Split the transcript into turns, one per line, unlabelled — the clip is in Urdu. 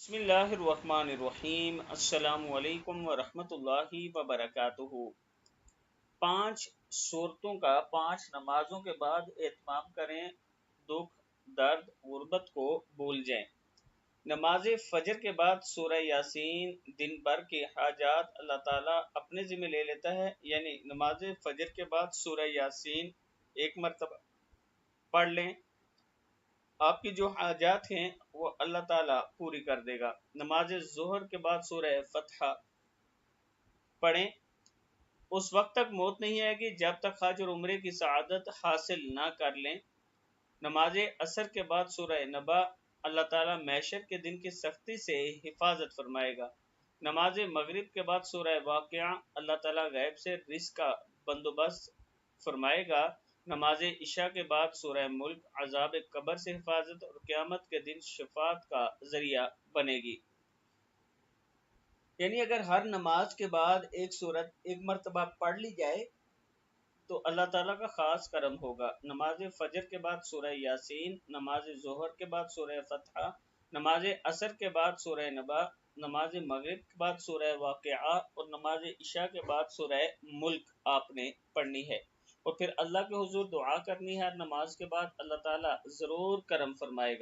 بسم اللہ الرحمن الرحیم۔ السلام علیکم ورحمۃ اللہ وبرکاتہ۔ 5 صورتوں کا 5 نمازوں کے بعد اہتمام کریں، دکھ درد غربت کو بھول جائیں۔ نماز فجر کے بعد سورہ یاسین دن بھر کے حاجات اللہ تعالیٰ اپنے ذمہ لے لیتا ہے، یعنی نماز فجر کے بعد سورہ یاسین ایک مرتبہ پڑھ لیں، آپ کی جو حاجات ہیں وہ اللہ تعالیٰ پوری کر دے گا۔ نماز ظہر کے بعد سورہ فتح پڑھیں، اس وقت تک موت نہیں آئے گی جب تک حج اور عمرے کی سعادت حاصل نہ کر لیں۔ نماز عصر کے بعد سورہ نبا، اللہ تعالیٰ محشر کے دن کی سختی سے حفاظت فرمائے گا۔ نماز مغرب کے بعد سورہ واقعہ، اللہ تعالیٰ غیب سے رزق کا بندوبست فرمائے گا۔ نماز عشاء کے بعد سورہ ملک، عذاب قبر سے حفاظت اور قیامت کے دن شفاعت کا ذریعہ بنے گی۔ یعنی اگر ہر نماز کے بعد ایک سورت ایک مرتبہ پڑھ لی جائے تو اللہ تعالیٰ کا خاص کرم ہوگا۔ نماز فجر کے بعد سورہ یاسین، نماز ظہر کے بعد سورہ فتح، نماز عصر کے بعد سورہ نبا، نماز مغرب کے بعد سورہ واقعہ اور نماز عشاء کے بعد سورہ ملک آپ نے پڑھنی ہے، اور پھر اللہ کے حضور دعا کرنی ہے۔ ہر نماز کے بعد اللہ تعالیٰ ضرور کرم فرمائے گا۔